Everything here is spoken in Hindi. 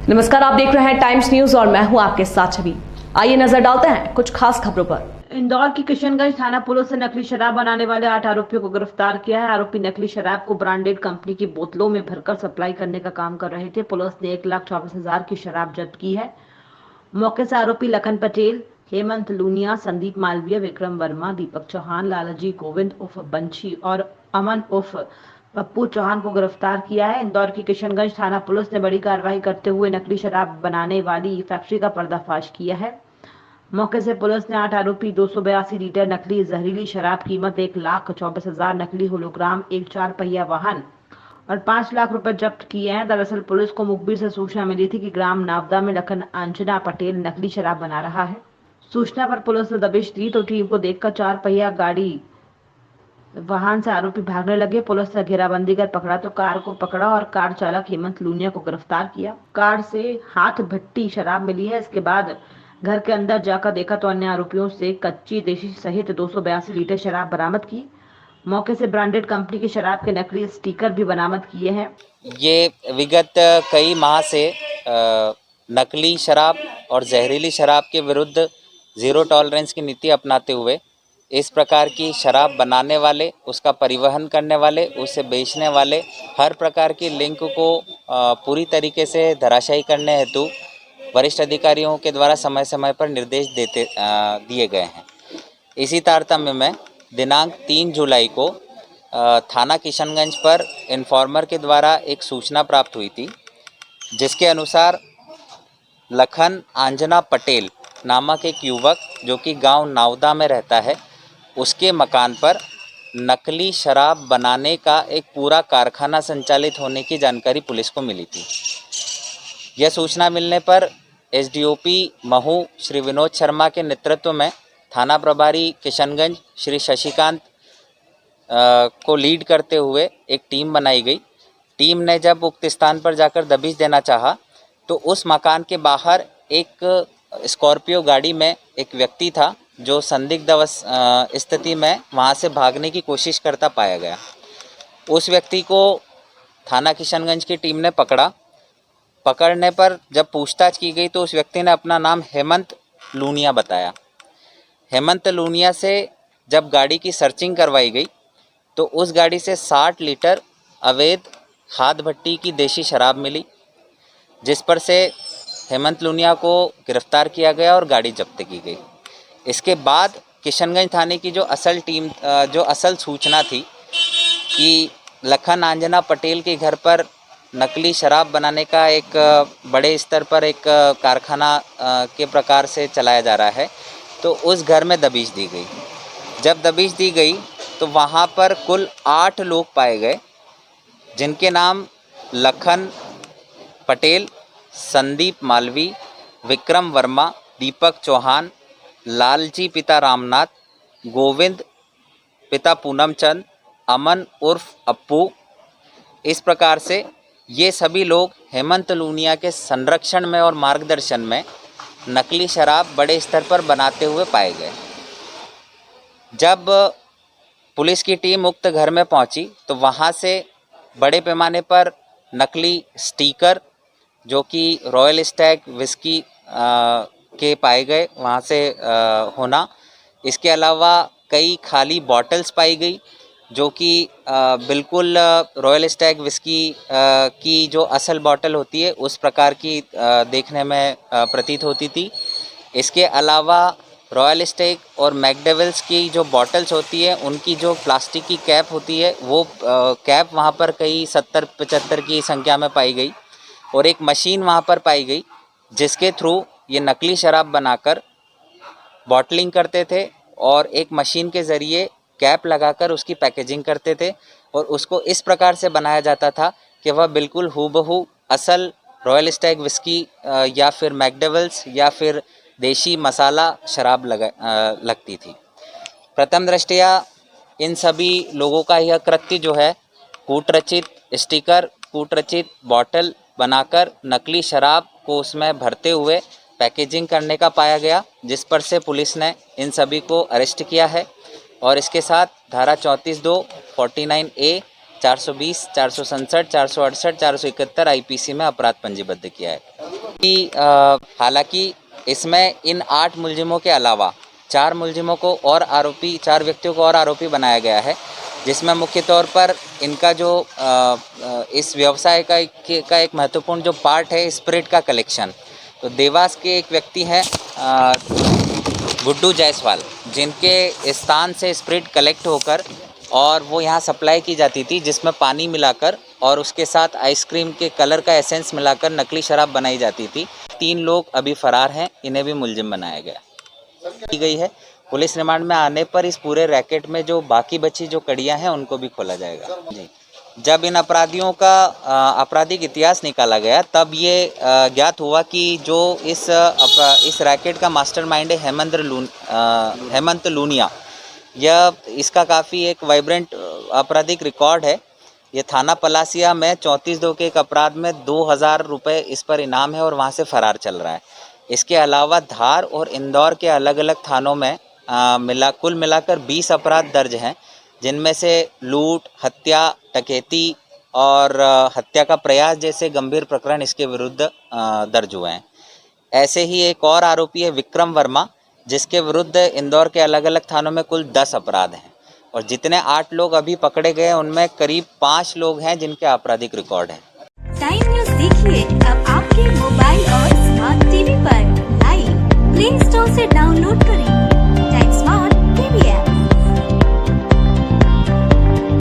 नमस्कार, आप देख रहे हैं टाइम्स न्यूज और मैं हूं आपके साथ छवि। आइए नजर डालते हैं कुछ खास खबरों पर। इंदौर की किशनगंज थाना पुलिस ने नकली शराब बनाने वाले 8 आरोपियों को गिरफ्तार किया है। आरोपी नकली शराब को ब्रांडेड कंपनी की बोतलों में भरकर सप्लाई करने का काम कर रहे थे। पुलिस ने 1,24,000 की शराब जब्त की है। मौके से आरोपी लखन पटेल, हेमंत लूनिया, संदीप मालवीय, विक्रम वर्मा, दीपक चौहान, लालजी, गोविंद उर्फ बंशी और अमन उर्फ पप्पू चौहान को गिरफ्तार किया है। इंदौर की किशनगंज थाना पुलिस ने बड़ी कार्रवाई करते हुए नकली शराब बनाने वाली फैक्ट्री का पर्दाफाश किया है। मौके से पुलिस ने 8 आरोपी, 282 लीटर नकली जहरीली शराब, कीमत 1,24,000, नकली होलोग्राम, एक 4 पहिया वाहन और 5 लाख रुपए जब्त किए हैं। दरअसल पुलिस को मुखबिर से सूचना मिली थी कि ग्राम नावदा में लखन अंजना पटेल नकली शराब बना रहा है। सूचना पर पुलिस ने दबिश दी तो टीम को देखकर 4 पहिया गाड़ी वाहन से आरोपी भागने लगे। पुलिस ने घेराबंदी कर पकड़ा तो कार को पकड़ा और कार चालक हेमंत लूनिया को गिरफ्तार किया। कार से हाथ भट्टी शराब मिली है। इसके बाद घर के अंदर जाकर देखा तो अन्य आरोपियों से कच्ची देशी सहित 282 लीटर शराब बरामद की। मौके से ब्रांडेड कंपनी की शराब के नकली स्टिकर भी बरामद किए हैं। ये विगत कई माह से नकली शराब और जहरीली शराब के विरुद्ध ज़ीरो टॉलरेंस की नीति अपनाते हुए इस प्रकार की शराब बनाने वाले, उसका परिवहन करने वाले, उसे बेचने वाले हर प्रकार की लिंक को पूरी तरीके से धराशायी करने हेतु वरिष्ठ अधिकारियों के द्वारा समय समय पर निर्देश दिए गए हैं। इसी तारतम्य में दिनांक 3 जुलाई को थाना किशनगंज पर इन्फॉर्मर के द्वारा एक सूचना प्राप्त हुई थी, जिसके अनुसार लखन अंजना पटेल नामक एक युवक जो कि गांव नावदा में रहता है, उसके मकान पर नकली शराब बनाने का एक पूरा कारखाना संचालित होने की जानकारी पुलिस को मिली थी। यह सूचना मिलने पर एसडीओपी महू श्री विनोद शर्मा के नेतृत्व में थाना प्रभारी किशनगंज श्री शशिकांत को लीड करते हुए एक टीम बनाई गई। टीम ने जब उक्त स्थान पर जाकर दबिश देना चाहा तो उस मकान के बाहर एक स्कॉर्पियो गाड़ी में एक व्यक्ति था जो संदिग्ध स्थिति में वहां से भागने की कोशिश करता पाया गया। उस व्यक्ति को थाना किशनगंज की टीम ने पकड़ा। पकड़ने पर जब पूछताछ की गई तो उस व्यक्ति ने अपना नाम हेमंत लूनिया बताया। हेमंत लूनिया से जब गाड़ी की सर्चिंग करवाई गई तो उस गाड़ी से 60 लीटर अवैध हाथ भट्टी की देशी शराब मिली, जिस पर से हेमंत लूनिया को गिरफ्तार किया गया और गाड़ी जब्त की गई। इसके बाद किशनगंज थाने की जो असल सूचना थी कि लखन अंजना पटेल के घर पर नकली शराब बनाने का एक बड़े स्तर पर एक कारखाना के प्रकार से चलाया जा रहा है, तो उस घर में दबिश दी गई। जब दबिश दी गई तो वहाँ पर कुल 8 लोग पाए गए, जिनके नाम लखन पटेल, संदीप मालवी, विक्रम वर्मा, दीपक चौहान, लालजी पिता रामनाथ, गोविंद पिता पूनम चंद, अमन उर्फ अप्पू। इस प्रकार से ये सभी लोग हेमंत लूनिया के संरक्षण में और मार्गदर्शन में नकली शराब बड़े स्तर पर बनाते हुए पाए गए। जब पुलिस की टीम उक्त घर में पहुंची तो वहां से बड़े पैमाने पर नकली स्टिकर जो कि रॉयल स्टैग विस्की के पाए गए वहां से होना। इसके अलावा कई खाली बॉटल्स पाई गई जो कि बिल्कुल रॉयल स्टैग विस्की की जो असल बॉटल होती है उस प्रकार की देखने में प्रतीत होती थी। इसके अलावा रॉयल स्टैग और मैकडेविल्स की जो बॉटल्स होती है उनकी जो प्लास्टिक की कैप होती है वो कैप वहाँ पर कई 70-75 की संख्या में पाई गई और एक मशीन वहाँ पर पाई गई जिसके थ्रू ये नकली शराब बनाकर बॉटलिंग करते थे और एक मशीन के ज़रिए कैप लगाकर उसकी पैकेजिंग करते थे और उसको इस प्रकार से बनाया जाता था कि वह बिल्कुल हूबहू असल रॉयल स्टैग विस्की या फिर मैकडेविल्स या फिर देशी मसाला शराब लगती थी। प्रथम दृष्टया इन सभी लोगों का यह कृत्य जो है कूटरचित स्टिकर, कूटरचित बॉटल बनाकर नकली शराब को उसमें भरते हुए पैकेजिंग करने का पाया गया, जिस पर से पुलिस ने इन सभी को अरेस्ट किया है और इसके साथ धारा 34(2), 49A, 420, 467, 468, 471 IPC में अपराध पंजीबद्ध किया है। कि हालांकि इसमें इन 8 मुलजिमों के अलावा 4 मुलजिमों को और आरोपी 4 व्यक्तियों को और आरोपी बनाया गया है, जिसमें मुख्य तौर पर इनका जो इस व्यवसाय का एक महत्वपूर्ण जो पार्ट है स्पिरिट का कलेक्शन। तो देवास के एक व्यक्ति हैं गुड्डू जायसवाल, जिनके स्थान से स्पिरिट कलेक्ट होकर और वो यहाँ सप्लाई की जाती थी, जिसमें पानी मिलाकर और उसके साथ आइसक्रीम के कलर का एसेंस मिलाकर नकली शराब बनाई जाती थी। 3 लोग अभी फरार हैं, इन्हें भी मुलजिम बनाया गया की गई है। पुलिस रिमांड में आने पर इस पूरे रैकेट में जो बाकी बची जो कड़ियां हैं उनको भी खोला जाएगा। जी, जब इन अपराधियों का आपराधिक इतिहास निकाला गया तब ये ज्ञात हुआ कि जो इस रैकेट का मास्टरमाइंड है हेमंत लूनिया। इसका काफ़ी एक वाइब्रेंट आपराधिक रिकॉर्ड है। ये थाना पलासिया में 34-2 के एक अपराध में 2000 रुपये इस पर इनाम है और वहाँ से फरार चल रहा है। इसके अलावा धार और इंदौर के अलग अलग थानों में कुल मिलाकर 20 अपराध दर्ज हैं, जिनमें से लूट, हत्या, डकैती और हत्या का प्रयास जैसे गंभीर प्रकरण इसके विरुद्ध दर्ज हुए हैं। ऐसे ही एक और आरोपी है विक्रम वर्मा, जिसके विरुद्ध इंदौर के अलग अलग थानों में कुल 10 अपराध हैं और जितने 8 लोग अभी पकड़े गए उनमें करीब 5 लोग हैं जिनके आपराधिक रिकॉर्ड हैं। टाइम न्यूज़ देखिए अब आपके मोबाइल और स्मार्ट टीवी पर लाइव प्ले स्टोर से डाउनलोड करें।